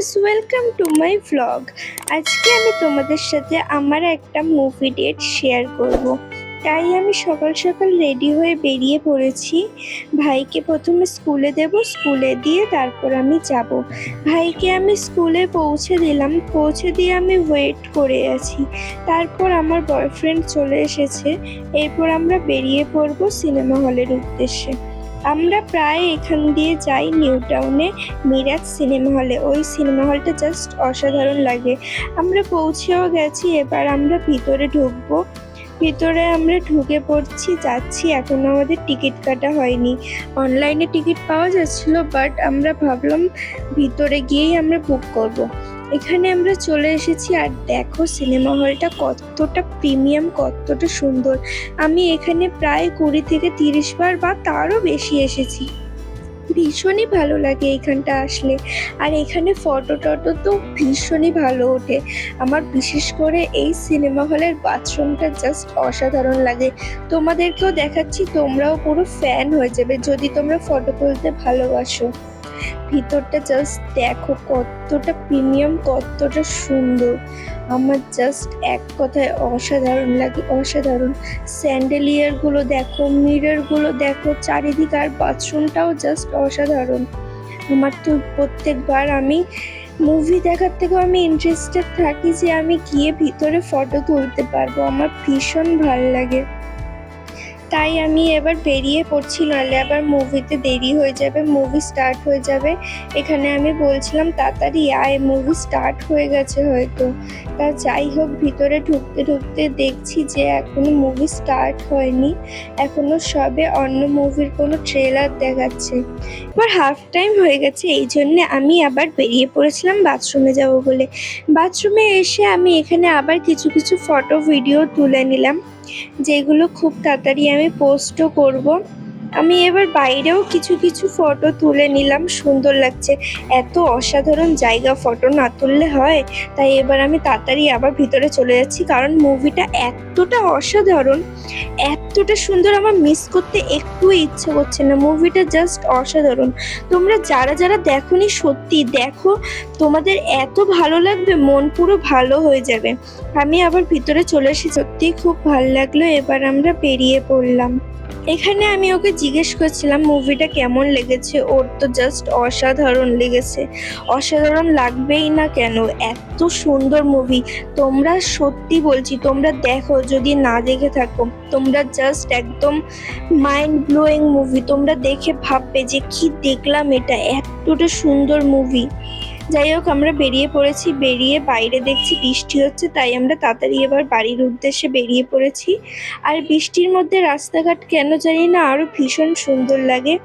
Guys, welcome to my vlog. আজকে আমি তোমাদের সাথে আমার একটা মুভি ডেট শেয়ার করব। তাই আমি সকাল সকাল রেডি হয়ে বেরিয়ে পড়েছি। ভাইকে প্রথমে স্কুলে দেব, স্কুলে দিয়ে তারপর আমি যাব। ভাইকে আমি স্কুলে পৌঁছে দিলাম, পৌঁছে দিয়ে আমি ওয়েট করে আছি। তারপর আমার বয়ফ্রেন্ড চলে এসেছে। এরপর আমরা বেরিয়ে পড়বো সিনেমা হলের উদ্দেশ্যে। আমরা প্রায় এখান দিয়ে যাই নিউ টাউনে মিরাজ সিনেমা হলে। ওই সিনেমা হলটা জাস্ট অসাধারণ লাগে। আমরা পৌঁছেও গেছি, এবার আমরা ভিতরে ঢুকবো। ভিতরে আমরা ঢুকে পড়ছি, যাচ্ছি। এখনো আমাদের টিকিট কাটা হয়নি। অনলাইনে টিকিট পাওয়া যাচ্ছিল, বাট আমরা ভাবলাম ভিতরে গিয়েই আমরা বুক করব। এখানে আমরা চলে এসেছি, আর দেখো সিনেমা হলটা কতটা প্রিমিয়াম, কতটা সুন্দর। আমি এখানে প্রায় 20 থেকে 30 বার বা তারও বেশি এসেছি। ভীষণই ভালো লাগে এখানটা আসলে। আর এখানে ফটো টটো তো ভীষণই ভালো ওঠে। আমার বিশেষ করে এই সিনেমা হলের বাথরুমটা জাস্ট অসাধারণ লাগে। তোমাদেরকেও দেখাচ্ছি, তোমরাও পুরো ফ্যান হয়ে যাবে যদি তোমরা ফটো তুলতে ভালোবাসো। ভিতরটা জাস্ট দেখো কতটা প্রিমিয়াম, কতটা সুন্দর। আমার জাস্ট এক কথায় অসাধারণ লাগে, অসাধারণ। স্যান্ডেলিয়ারগুলো দেখো, মিররগুলো দেখো চারিদিকে, আর বাথরুমটাও জাস্ট অসাধারণ। আমার তো প্রত্যেকবার আমি মুভি দেখার থেকেও আমি ইন্টারেস্টেড থাকি যে আমি গিয়ে ভিতরে ফটো তুলতে পারবো। আমার ভীষণ ভালো লাগে। তাই আমি এবার বেরিয়ে পড়ছি, নাহলে আবার মুভিতে দেরি হয়ে যাবে, মুভি স্টার্ট হয়ে যাবে। এখানে আমি বলছিলাম তাড়াতাড়ি আয়, মুভি স্টার্ট হয়ে গেছে হয়তো। তা যাই হোক, ভিতরে ঢুকতে ঢুকতে দেখছি যে এখনো মুভি স্টার্ট হয়নি, এখনো সবে অন্য মুভির কোনো ট্রেলার দেখাচ্ছে। এবার হাফ টাইম হয়ে গেছে, এই জন্যে আমি আবার বেরিয়ে পড়েছিলাম বাথরুমে যাব বলে। বাথরুমে এসে আমি এখানে আবার কিছু কিছু ফটো ভিডিও তুলে নিলাম, যেগুলো খুব তাড়াতাড়ি আমি পোস্টও করব। আমি এবার বাইরেও কিছু কিছু ফটো তুলে নিলাম, সুন্দর লাগছে। এত অসাধারণ জায়গা, ফটো না তুললে হয়। তাই এবার আমি তাড়াতাড়ি আবার ভিতরে চলে যাচ্ছি, কারণ মুভিটা এতটা অসাধারণ, এতটা সুন্দর, আমার মিস করতে একটু ইচ্ছে করছে না। মুভিটা জাস্ট অসাধারণ। তোমরা যারা যারা দেখোনি, সত্যি দেখো, তোমাদের এত ভালো লাগবে, মন পুরো ভালো হয়ে যাবে। আমি আবার ভিতরে চলে এসেছি, সত্যিই খুব ভালো লাগলো। এবার আমরা বেরিয়ে পড়লাম। এখানে আমি ওকে জিজ্ঞেস করছিলাম মুভিটা কেমন লেগেছে। ওর তো জাস্ট অসাধারণ লেগেছে। অসাধারণ লাগবেই না কেন, এত সুন্দর মুভি। তোমরা সত্যি বলছি, তোমরা দেখো, যদি না দেখে থাকো তোমরা জাস্ট একদম মাইন্ড ব্লোয়িং মুভি। তোমরা দেখে ভাববে যে কি দেখলাম, এটা এতটা সুন্দর মুভি। যাই হোক, আমরা বেরিয়ে পড়েছি। বেরিয়ে বাইরে দেখছি বৃষ্টি হচ্ছে, তাই আমরা তাড়াতাড়ি এবার বাড়ির উদ্দেশ্যে বেরিয়ে পড়েছি। আর বৃষ্টির মধ্যে রাস্তাঘাট কেন জানি না আরো ভীষণ সুন্দর লাগে।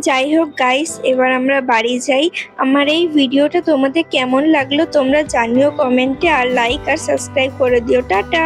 যাই হোক গাইস, এবার আমরা বাড়ি যাই। আমার এই ভিডিওটা তোমাদের কেমন লাগলো তোমরা জানিও কমেন্টে, আর লাইক আর সাবস্ক্রাইব করে দিও। টাটা।